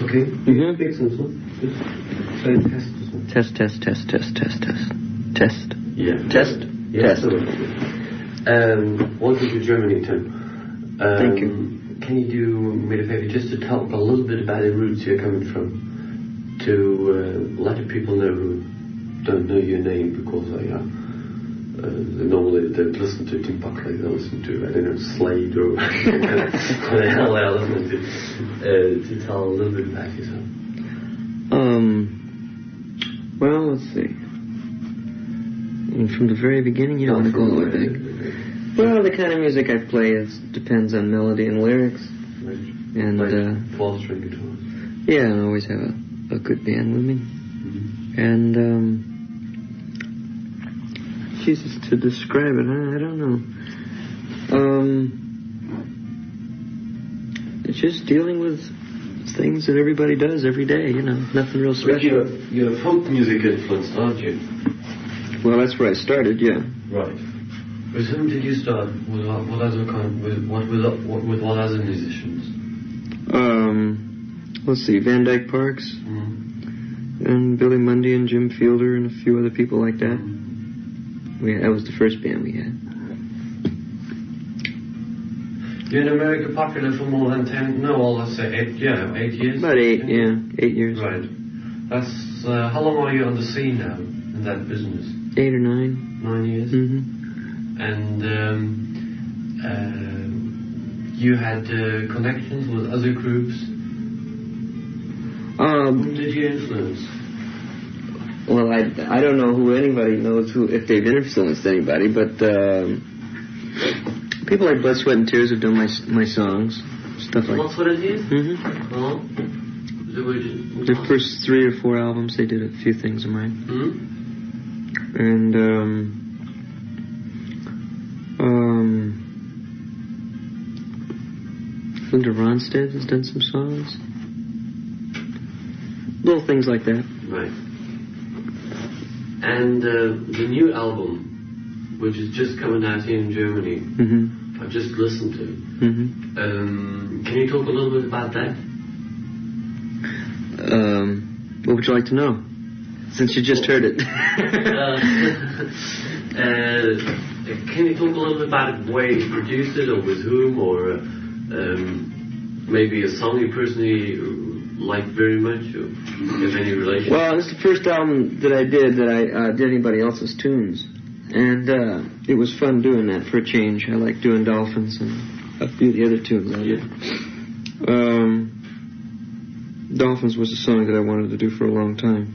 Okay. Mm-hmm. Fix this one. Test. Yeah. Test. Yeah. Test. Welcome to Germany, Tim. Thank you. Can you do me a favor just to talk a little bit about the roots you're coming from? To let the people know who don't know your name, because normally they listen to Tim Buckley, they listen to, I don't know, Slade or what the hell they're listening to tell a little bit about yourself. Well, let's see. And from the very beginning, you don't want to go all the way back. Well, the kind of music I play depends on melody and lyrics. Right. And, like 12-string guitars. Yeah, I always have a good band with me. Mm-hmm. And, Jesus, to describe it, I don't know. It's just dealing with things that everybody does every day, nothing real special. But you're folk music influenced, aren't you? Well, that's where I started, yeah. Right. With whom did you start? With what other musicians? Let's see, Van Dyke Parks, and Billy Mundy and Jim Fielder and a few other people like that. That was the first band we had. You're in America popular for more than 10, no, well, let's say 8 years? About 8 years. Right. That's, how long are you on the scene now, in that business? 8 or 9. 9 years? Mm-hmm. And you had connections with other groups? Whom did you influence? Well, I don't know who anybody knows if they've influenced anybody, but people like Blood, Sweat and Tears have done my songs, stuff like that. Blood, Sweat and Tears? Mm-hmm. The first 3 or 4 albums, they did a few things of mine. Mm-hmm. And Linda Ronstadt has done some songs. Little things like that. Right. And the new album, which is just coming out here in Germany, I've just listened to. Can you talk a little bit about that? What would you like to know? Since you just heard it. Can you talk a little bit about it, where you produced it, or with whom, or maybe a song you personally like very much, or have any relation? Well, it's the first album that I did anybody else's tunes, and it was fun doing that for a change. I like doing Dolphins and a few of the other tunes I did. Dolphins was a song that I wanted to do for a long time.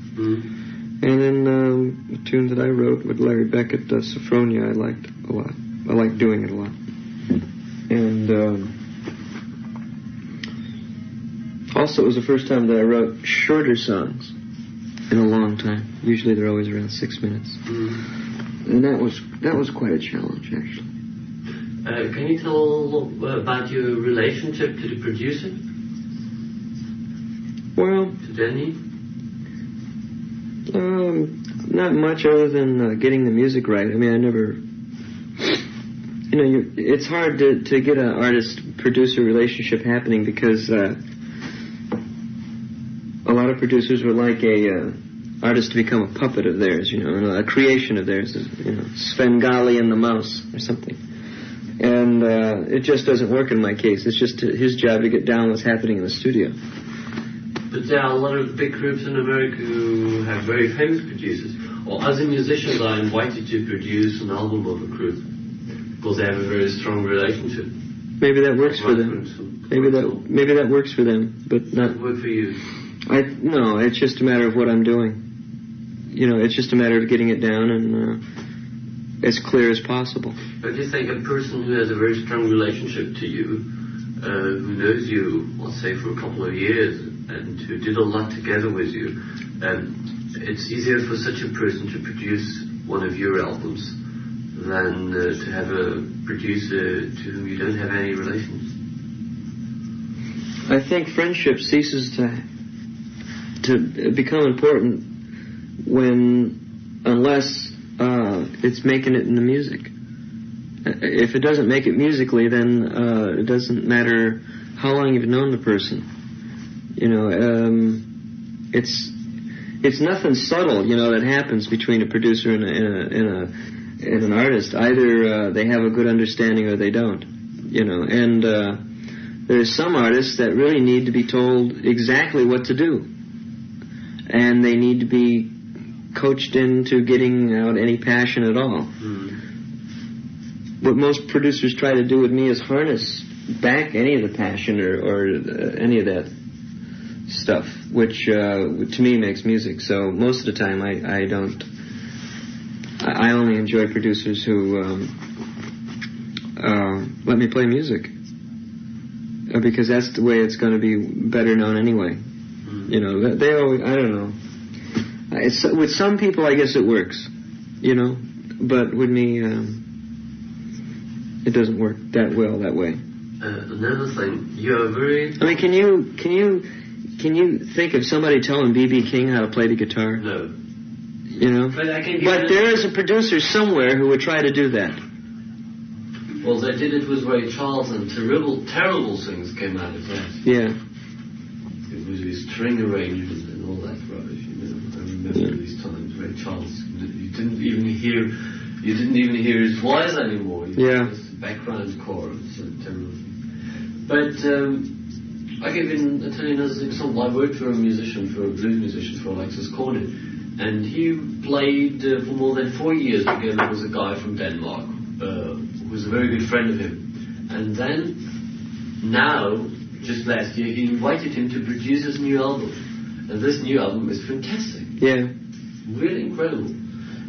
And then the tune that I wrote with Larry Beckett, Sophronia, I liked a lot. I liked doing it a lot. And also, it was the first time that I wrote shorter songs in a long time. Usually they're always around 6 minutes. And that was quite a challenge, actually. Can you tell a little about your relationship to the producer? Well, to Denny? Not much other than getting the music right. I mean, I never... it's hard to get an artist-producer relationship happening because a lot of producers would like a artist to become a puppet of theirs, a creation of theirs, Svengali and the Mouse or something. And it just doesn't work in my case. It's just his job to get down what's happening in the studio. But there are a lot of big groups in America who have very famous producers, or other musicians are invited to produce an album of a group because they have a very strong relationship. Maybe that works for them. Maybe that works for them, but not. Does it work for you? No, it's just a matter of what I'm doing. It's just a matter of getting it down and as clear as possible. But you think a person who has a very strong relationship to you, who knows you, let's say, for a couple of years, and who did a lot together with you, it's easier for such a person to produce one of your albums than to have a producer to whom you don't have any relations. I think friendship ceases to become important unless it's making it in the music. If it doesn't make it musically, then it doesn't matter how long you've known the person. You know, it's nothing subtle, you know, that happens between a producer and an artist. Either they have a good understanding or they don't, you know. And there's some artists that really need to be told exactly what to do, and they need to be coached into getting out any passion at all. What most producers try to do with me is harness back any of the passion or any of that stuff, which to me makes music. So most of the time I don't. I only enjoy producers who let me play music, because that's the way it's going to be better known anyway. You know, they always, I don't know. With some people, I guess it works, you know, but with me, it doesn't work that well that way. Another thing, you're very... I mean, can you think of somebody telling B.B. King how to play the guitar? No. You know? But there is a producer somewhere who would try to do that. Well, they did it with Ray Charles, and terrible things came out of that. Yeah. It was these string arrangements and all that rubbish, you know. I remember these times, Ray Charles, you didn't even hear his voice anymore. Yeah. Just background chorus and terrible. But I tell you another example. I worked for a blues musician, for Alexis Cornet, and he played for more than 4 years together with a guy from Denmark, who was a very good friend of him. And then, now, just last year, he invited him to produce his new album. And this new album is fantastic. Yeah. Really incredible.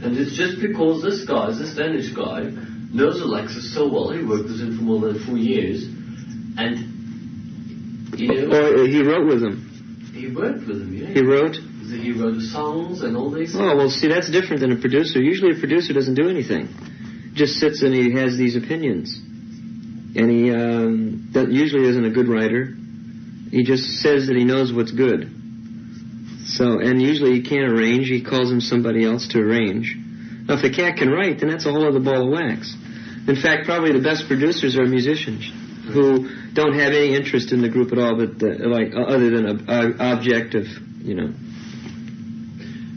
And it's just because this Danish guy, knows Alexis so well. He worked with him for more than 4 years. And, you know... Or he wrote with him. He worked with him, yeah. He wrote? He wrote the songs and all these things. Oh, well, see, that's different than a producer. Usually a producer doesn't do anything. Just sits and he has these opinions. And he that usually isn't a good writer. He just says that he knows what's good. So, and usually he can't arrange. He calls him somebody else to arrange. Now, if the cat can write, then that's a whole other ball of wax. In fact, probably the best producers are musicians who don't have any interest in the group at all, but other than objective, you know.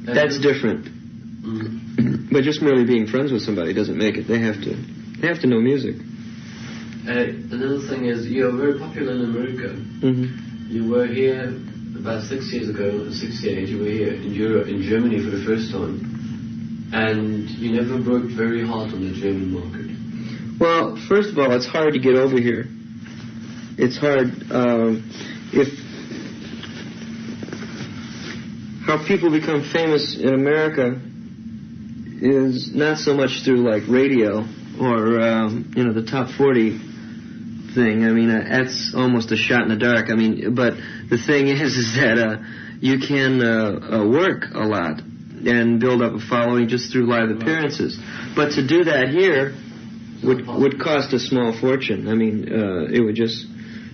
That's different. But just merely being friends with somebody doesn't make it. They have to know music. Another thing is, you're very popular in America. You were here about 6 years ago, 68. You were here in Europe, in Germany for the first time, and you never worked very hard on the German market. Well, first of all, it's hard to get over here. It's hard how people become famous in America is not so much through like radio or the top 40 thing. I mean, that's almost a shot in the dark. I mean, but the thing is that you can work a lot and build up a following just through live appearances. But to do that here would cost a small fortune. I mean, it would just...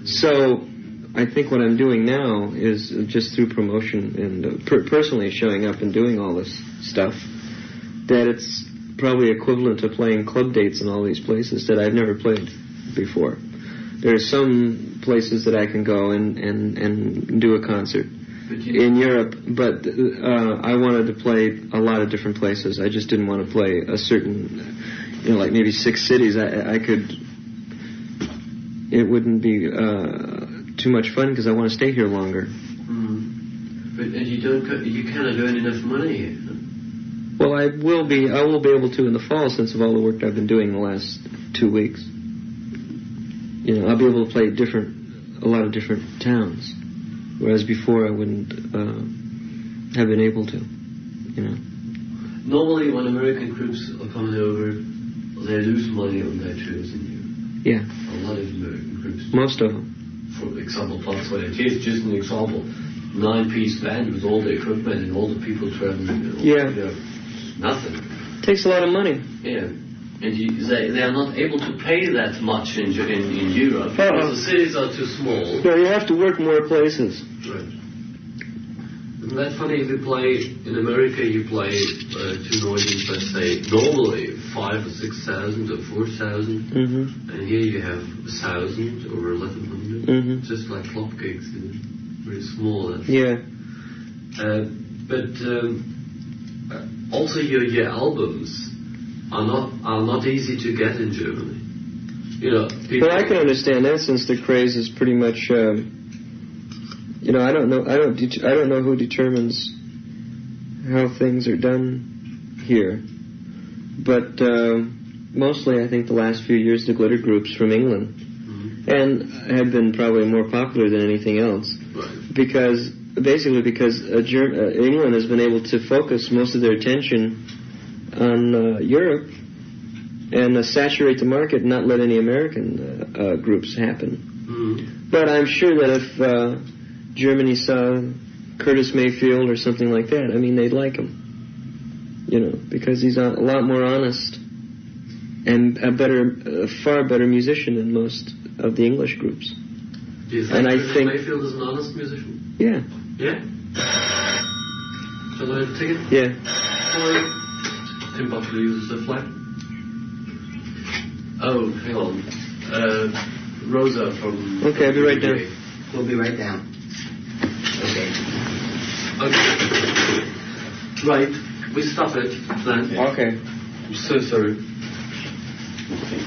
So I think what I'm doing now is just through promotion and personally showing up and doing all this stuff, that it's probably equivalent to playing club dates in all these places that I've never played before. There are some places that I can go and do a concert in Europe, but I wanted to play a lot of different places. I just didn't want to play a certain, like maybe 6 cities. I could... It wouldn't be too much fun because I want to stay here longer. But you cannot earn enough money here. Huh? Well, I will be able to in the fall, since of all the work I've been doing the last 2 weeks. I'll be able to play a lot of different towns, whereas before I wouldn't have been able to. Normally, when American groups are coming over, they lose money on their tours in Europe. Yeah. A lot of American groups. Most of them. For example, Plus What It Is, just an example. 9-piece band with all the equipment and all the people traveling. Nothing. Takes a lot of money. Yeah. And they are not able to pay that much in Europe because the cities are too small. No, you have to work more places. Right. Isn't that funny? If you play in America, you play to an audience, let's say, normally 5,000 or 6,000 or 4,000, and here you have 1,000 or 1,100, just like club gigs. very small. Yeah. But also your albums are not easy to get in Germany. You know, people. Well, I can understand that since the craze is pretty much. I don't know who determines how things are done here, but mostly I think the last few years the glitter groups from England and have been probably more popular than anything else, Right. because England has been able to focus most of their attention on Europe and saturate the market and not let any American groups happen. But I'm sure that if Germany saw Curtis Mayfield or something like that, I mean, they'd like him. Because he's a lot more honest and a far better musician than most of the English groups. Do you think and I Curtis think Mayfield is an honest musician? Yeah. Yeah? Shall I take it? Yeah. Or Tim Buckley uses a flag? Oh, hang on. Rosa from... Okay, I'll be right down. We'll be right down. Okay. Right, we stop it then. Okay. I'm so sorry. Okay.